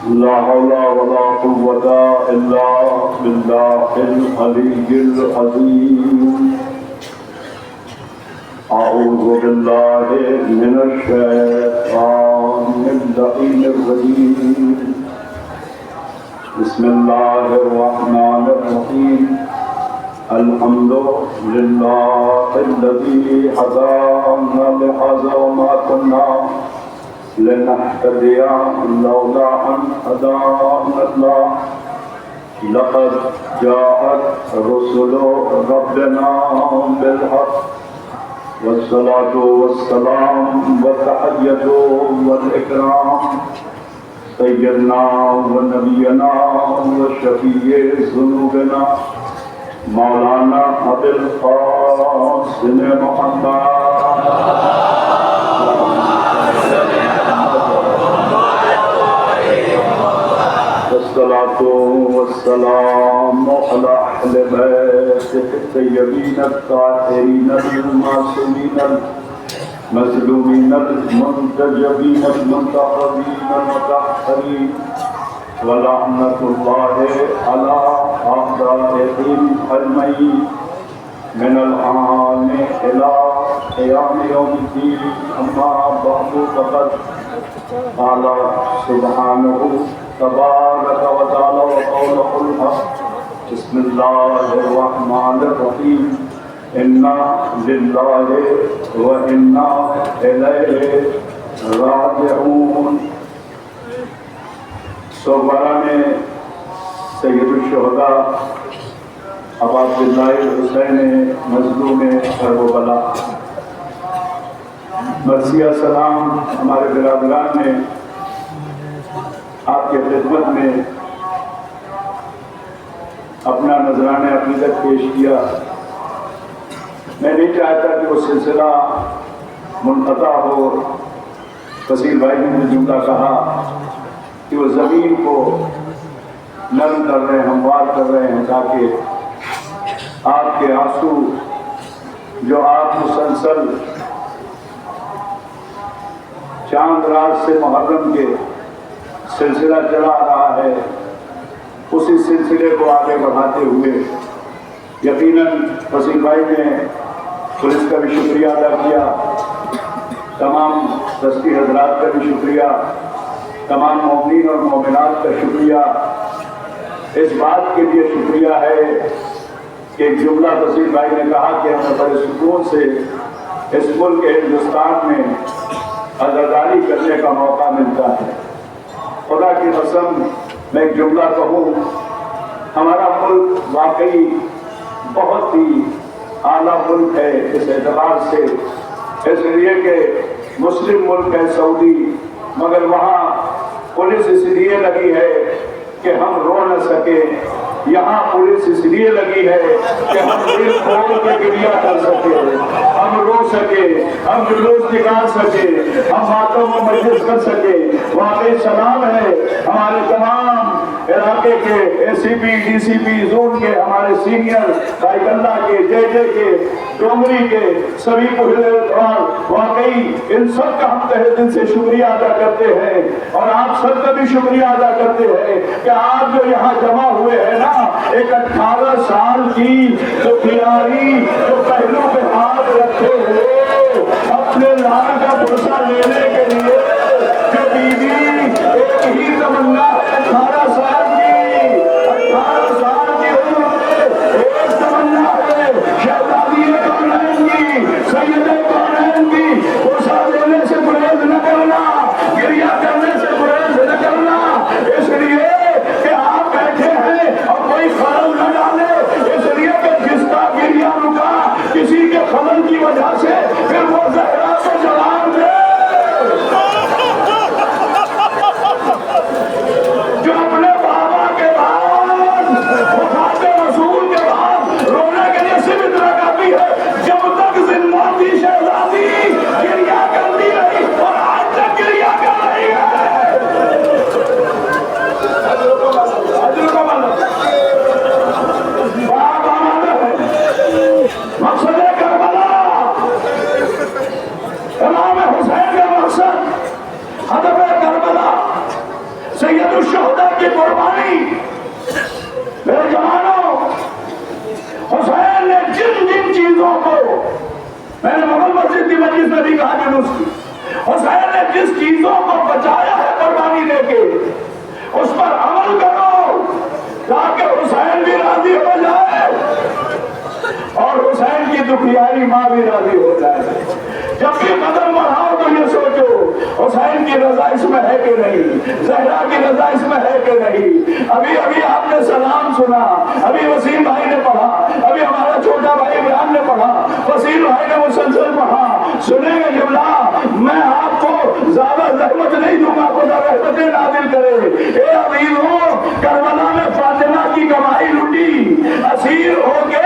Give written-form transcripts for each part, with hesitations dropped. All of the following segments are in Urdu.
لا حول ولا قوة إلا بالله العلي العظيم. أعوذ بالله من الشيطان اللعين الرجيم. بسم الله الرحمن الرحيم. الحمد لله الذي هدانا لهذا وما كنا لنهتدي لولا أن هدانا الله. لقد جاءت رسل ربنا بالحق والصلاة والسلام والتحية والإكرام سيدنا ونبينا وشفيع ذنوبنا مولانا أبي القاسم محمد والصلاة والسلام على أهل بيته الطيبين الطاهرين المعصومين المظلومين المنتجبين المنتخبين المطهرين ولعنة الله على أعدائهم أجمعين من الآن إلى قيام يوم الدين. أما بعد فقد قال سبحانه تبارك وتعالى وقوله الحق. بسم الله الرحمن الرحيم. إنا لله وإنا إليه راجعون. صوبران سید الشہداء ابا عبداللہ حسین مظلوم کربلا، مرثیہ سلام ہمارے برادران نے آپ کے خدمت میں اپنا نذرانہ عقیدت پیش کیا. میں نہیں چاہتا کہ وہ سلسلہ منقطع ہو. فصیل بھائی نے مجھے جملہ کہا کہ وہ زمین کو نرم کر رہے ہیں، ہموار کر رہے ہیں تاکہ آپ کے آنسو جو آپ مسلسل چاند رات سے محرم کے سلسلہ چلا رہا ہے، اسی سلسلے کو آگے بڑھاتے ہوئے یقیناً فصیل بھائی نے پولیس کا بھی شکریہ ادا کیا، تمام دستی حضرات کا بھی شکریہ، تمام مومنین اور مومنات کا شکریہ. اس بات کے لیے شکریہ ہے کہ ایک جملہ فصیل بھائی نے کہا کہ ہمیں بڑے سکون سے اس ملک ہندوستان میں عزاداری کرنے کا موقع ملتا ہے. خدا کی قسم میں ایک جملہ کہوں، ہمارا ملک واقعی بہت ہی اعلیٰ ملک ہے اس اعتبار سے، اس لیے کہ مسلم ملک ہے سعودی، مگر وہاں پولیس اس لیے لگی ہے کہ ہم رو نہ سکے. یہاں پولیس اس لیے لگی ہے کہ ہم دل کھول کے گریہ کر سکے، ہم رو سکے، ہم جلوس نکال سکے، ہم باتوں میں مجلس کر سکے. واقعی سلام ہے ہمارے تمام علاقے کے اے سی پی، ڈی سی پی، زون کے ہمارے سینئر، بھائی اللہ کے، جے جے کے، ڈومری کے سبھی کو واقعی ان سب کا ہم تہہ دل سے شکریہ ادا کرتے ہیں، اور آپ سب کا بھی شکریہ ادا کرتے ہیں کہ آپ جو یہاں جمع ہوئے ہیں نا، ایک 18 سال کی جو کھلاڑی جو پہلو پہ ہاتھ رکھے ہوئے اپنے لال کا بھروسہ لینے کے لیے، جو بیوی ایک ہی تمنا ہے 18 سال کی، 18 سال کی عمر میں ایک تمنا ہے شہزادی کونین کی، سید کونین کی، بھروسہ لینے سے گریز نہ کرنا، گریہ کرنے سے گریز نہ کرنا. اس لیے کہ آپ بیٹھے ہیں اور کوئی خلل نہ ڈالے، اس لیے کہ جس کا گریہ رکا کسی کے خلل کی وجہ سے پھر وہ زہرا کو جلال دے. شہداء کی قربانی، میرے جوانوں، حسین نے جن جن چیزوں کو، میں نے مغل مسجد کی مجلس میں بھی کہا کہ حسین نے جس چیزوں کو بچایا ہے قربانی دے کے، اس پر عمل کرو تاکہ حسین بھی راضی ہو جائے اور حسین کی دکھیاری ماں بھی راضی ہو جائے۔ جب بھی قدم بڑھاؤ تو یہ سوچو حسین کی رضا اس میں ہے کہ نہیں، زہرا کی رضا اس میں ہے کہ نہیں۔ ابھی آپ نے سلام سنا، ابھی وسیم بھائی نے پڑھا، ابھی ہمارا چھوٹا بھائی عمران نے پڑھا، وسیم بھائی نے مسلسل پڑھا۔ سنیں گے جملہ، میں آپ کو زیادہ زحمت نہیں دوں گا، خدا رحمتیں نازل کرے۔ اے عزیزوں، کربلا میں فاطمہ کی کمائی لوٹی، اسیر ہو کے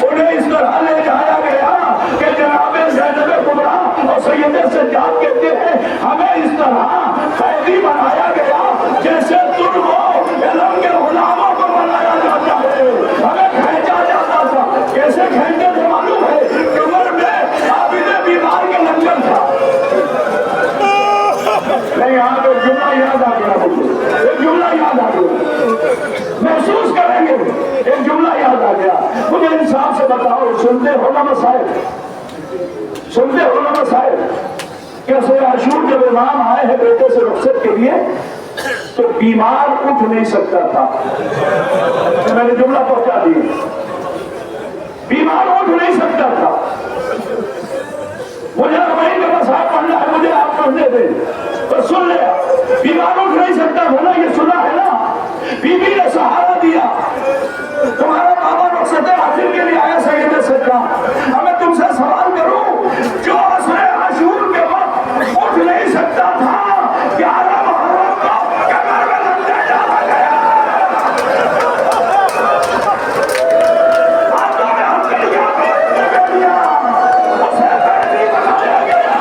انہیں اس طرح لے جایا گیا کہ جناب زینب کبریٰ اور سید سجاد کہتے ہیں ہمیں اس طرح قیدی بنایا گیا جیسے ترکوں علم کے غلاموں کو بنایا جاتا ہے، ہمیں کھینچا جاتا تھا۔ کیسے کھینچے تھے معلوم ہے؟ کمر میں عابد بیمار کے لنگر تھا۔ نہیں، یہاں پہ جملہ یاد آ گیا، ایک جملہ یاد آ گیا، محسوس کریں گے، ایک جملہ یاد آ گیا۔ مجھے انصاف سے بتاؤ، سنتے ہو نا مسائل، سنتے ہو نا مسائل، کیسے عاشور جب امام آئے ہیں بیٹے سے رخصت کے لیے تو بیمار اٹھ نہیں سکتا تھا، میں نے جملہ پہنچا دیا، بیمار اٹھ نہیں سکتا تھا۔ مجھے اربعین کا مسائل پڑھنا ہے، مجھے آپ پڑھنے دیں تو سن لیا، بیمار اٹھ نہیں سکتا تھا نا، یہ سنا ہے نا، بی بی نے سہارا دیا، تمہارا بابا رخصت حاصل کے لیے آیا سید سجاد، ہمیں تم سے سوال کروں، جو عصر عاشور کے وقت اٹھ نہیں سکتا تھا، 11 محرم کو کمر میں لنگر ڈالا گیا، ہاتھوں میں ہتھیلیاں پہننے دیا، اسے قیدی بنایا گیا،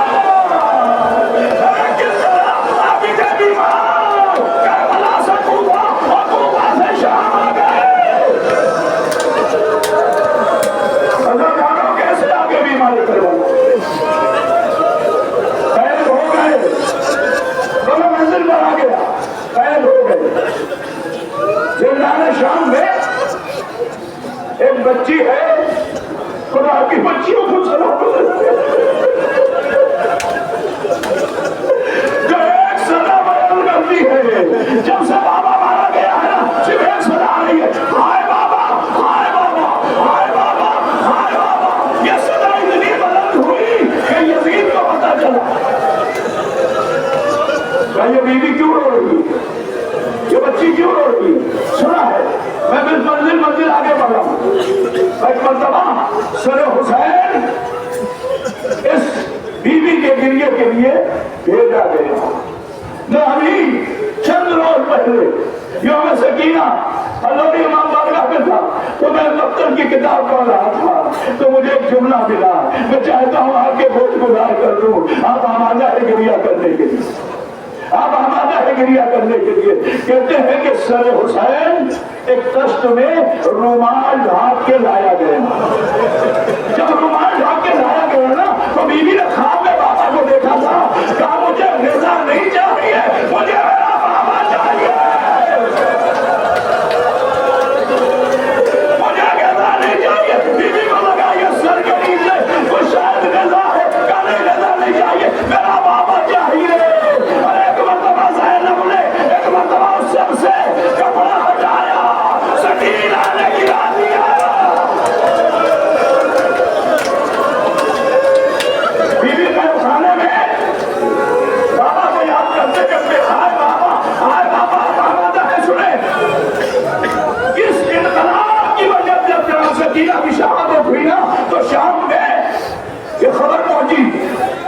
کس طرح عابد بیمار کربلا سے کوفہ اور کوفہ سے شام آ گئے۔ کیسے آگے بیماری کروانا، قید ہو گئے، دونوں منزل پر آ گیا، قید ہو گئے۔ زندان شام میں ایک بچی ہے، خدا کی بچیوں کو سلام جو ایک صدا بیان کرتی ہے، جب سے بابا مارا گیا ہے نا، صرف ایک صدا آ رہی ہے، ہائے بابا، ہائے بابا، ہائے بابا، ہائے بابا۔ یہ صدا اتنی بلند ہوئی کہ یزید کو پتا چلا، یہ بیوی کیوں رو رہی ہے، یہ بچی کیوں رو رہی ہے؟ سنا ہے، میں منزل آگے بڑھ رہا ہوں۔ ایک مرتبہ سر حسین اس بیوی کے گریے کے لیے بھیجا گیا، میں ابھی چند روز پہلے یوم سکینہ اللہ کے امام بارگاہ میں تھا تو میں دفتر کی کتاب پڑھ رہا تھا تو مجھے ایک جملہ ملا، میں چاہتا ہوں آپ کے بوجھ گزار کر دوں، آپ آمادہ ہے گریہ کرنے کے لیے، آپ آمادہ ہے گریہ کرنے کے لیے۔ کہتے ہیں کہ سر حسین ایک تشت میں رومال ڈھانپ کے لایا گیا، جب رومال ڈھانپ کے لایا گیا نا تو بیوی نے خواب میں بابا کو دیکھا تھا، کہا مجھے رضا نہیں چاہیے، مجھے میرا بابا چاہیے، مجھے رضا نہیں چاہیے۔ بیوی کو لگا یہ سر کے نیچے کچھ شاید رضا ہے، کہا نہیں رضا نہیں چاہیے، میرا بابا چاہیے۔ اور ایک مرتبہ زینب نے ایک مرتبہ اس سب سے کپڑا ہٹایا، سکینہ نے گرا دیا، بیوی کے کھانے میں بابا کو یاد کرتے کرتے ہائے بابا، ہائے بابا، آمادہ ہے سنیں، اس انقلاب کی وجہ جب جناب سکینہ کی شہادت ہوئی نا تو شام میں یہ خبر پہنچی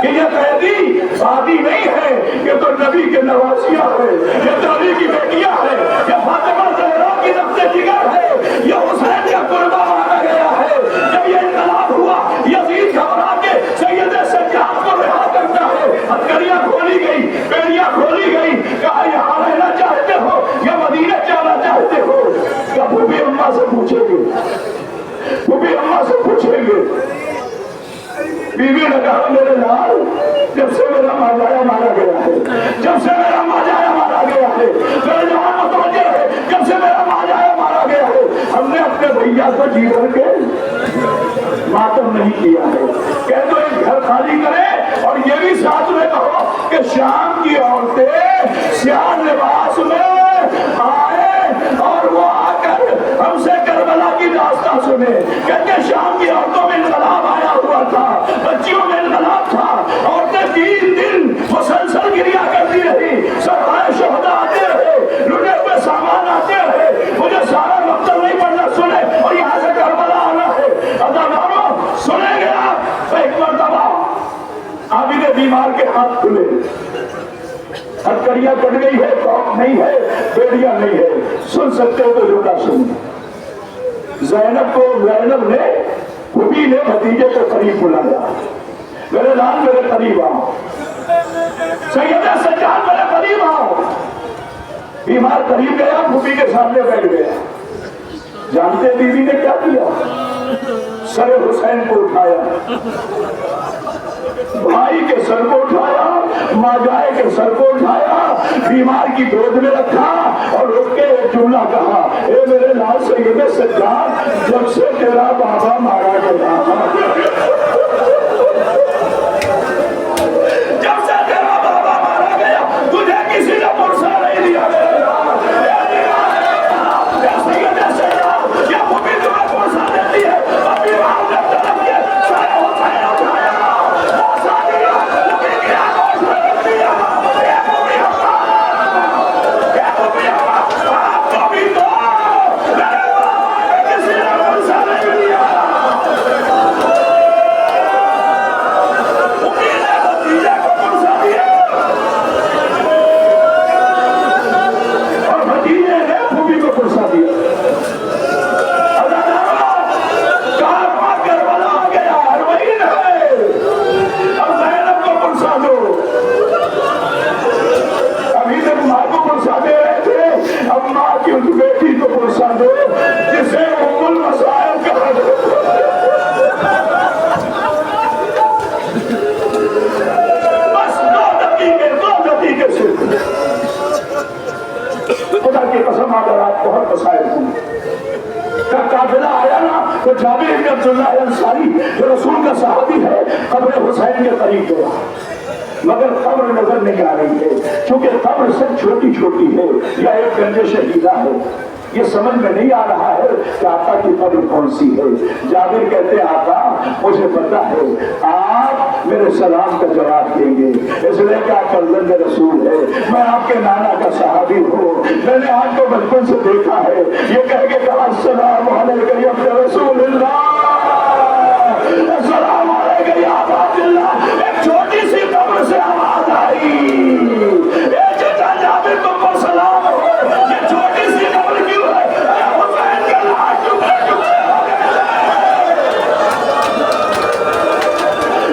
کہ یہ قیدی عادی نہیں ہے، یہ تو نبی کے نواسیاں ہے، یہ تو علی کی بیٹیاں ہے، یہ فاطمہ زہرا کی نفس جگر ہے، یہ حسین کا قربہ مانا گیا ہے۔ جب یہ انقلاب ہوا یزید گھبرا کے سید سجاد کو رہا کرتا ہے، ہتھکڑیاں کھولی گئی، بیڑیاں کھولی گئی، کہا یہاں رہنا چاہتے ہو یا مدینہ جانا چاہتے ہو؟ کہا پھوپھی اماں سے پوچھیں گے، پھوپھی اماں سے پوچھیں گے۔ بیوی نے کہا میرے لال، جب سے میرا ماجایا مارا گیا ہے، جب سے میرا ماجایا مارا گیا ہے، میرے جوان جی بھر کے ماتم نہیں کیا ہے. کہہ دو ایک گھر خالی کرے اور یہ بھی ساتھ میں کہو کہ شام کی عورتیں سیاہ لباس میں آئے اور وہ آ کر ہم سے کربلا کی داستان سنے. کہتے شام کی عورتوں میں انقلاب آیا ہوا تھا, بچیوں میں انقلاب تھا, عورتیں 3 دن مسلسل گریا کرتی رہی, سرائے شہداء آتے رہے, لٹے ہوئے سامان آتے رہے. مجھے سارا مقتل نہیں پڑھنا, سنے, اور یہاں سے کربلا آنا ہے. اداکاروں سنیں گے آپ, ایک مرتبہ عابد بیمار کے ہاتھ کھلے, ہتھکڑیاں کٹ گئی ہے, توق نہیں ہے, بیڑیاں نہیں ہے, سن سکتے ہو تو جھوٹا سنیں. زینب نے پھوپھی نے بھتیجے کو قریب بلایا, میرے لال میرے قریب آؤ, سیدہ سجاد میرے قریب آؤ. بیمار قریب گیا, پھوپھی کے سامنے بیٹھ گیا. جانتے بیوی نے کیا کیا؟ سر حسین کو اٹھایا, بھائی کے سر کو اٹھایا, ماجائے کے سر کو اٹھایا, بیمار کی گود میں رکھا اور اٹھ کے ایک جملہ کہا, اے میرے لال سید سجاد, جب سے تیرا بابا مارا گیا, جب سے تیرا بابا مارا گیا تجھے کسی نے پرسہ نہیں دیا. جابر بن عبداللہ انصاری جو رسول کا صحابی ہے, قبر حسین کے قریب گیا, مگر قبر نظر نہیں آ رہی ہے, کیونکہ قبر سب چھوٹی چھوٹی ہے یا ایک گنج شہیدہ ہے. یہ سمجھ میں نہیں آ رہا ہے کہ آقا کی قبر کون سی ہے. جابر کہتے آقا مجھے پتا ہے آپ میرے سلام کا جواب دیں گے, اس لیے کہ آپ فرزند رسول ہے, میں آپ کے نانا کا صحابی ہوں, میں نے آپ کو بچپن سے دیکھا ہے. یہ کہہ کے کہا السلام علیکم یا رسول اللہ, السلام علیکم یا عبداللہ. ایک چھوٹی سی قبر سے آواز آئی, اے چچا جابر تم کو سلام ہو, یہ چھوٹی سی قبر کیوں ہے؟ حسین کے لاش ٹکڑے ٹکڑے ہو گئے,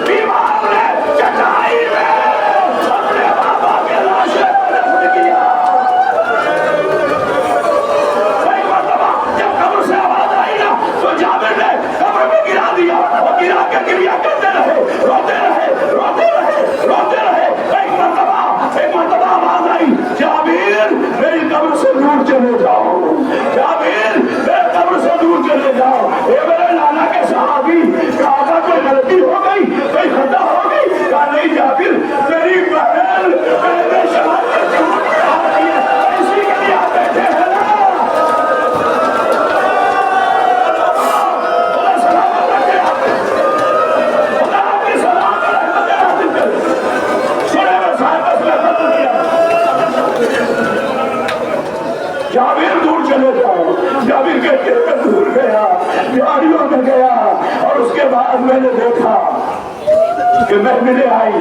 بیمار نے چٹائی میں اپنے بابا کے لاش دفن کیا. ایک مرتبہ جب قبر سے آواز آئی نا تو جابر نے قبر میں گرا دیا, اور گرا کے گریا کرتے رہے, روتے رہے, روتے رہے, روتے رہے. ایک مرتبہ آواز آئی, جابر میری قبر سے دور چلے جاؤ, جابر میرے قبر سے دور چلے جاؤ. اے میرے نانا کے صحابی, کہا کوئی غلطی ہو گئی, کوئی خطا ہو گئی؟ کہا نہیں جابر, میری بہن میرے شہاد کے جھوٹ پہ آ رہی ہے, اسی کے لیے آپ بیٹھے ہیں نا. جابر دور چلے جاؤ. جابر کہتے ہیں میں دور گیا, دیواریوں میں گیا, اور اس کے بعد میں نے دیکھا کہ محفلیں آئی,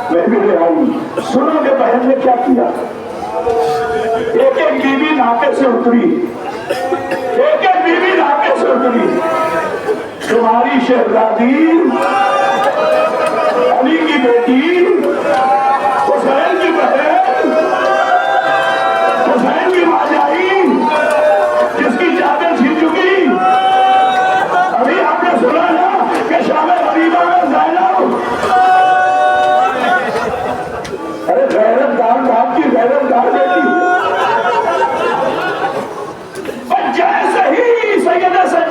محفلیں آئی. سنو کہ بہن نے کیا کیا, ایک ایک بیوی ناکے سے اتری, ایک ایک بیوی ناکے سے اتری. تمہاری شہزادی علی کی بیٹی, حسین کی بہن, حسین کی ماجائی, جس کی چادر چھن چکی. ابھی آپ نے سنا نا کہ شام غریبہ میں زینب, ارے غیرت دار باپ کی غیرت دار بیٹی, جیسے ہی سیدہ سجاد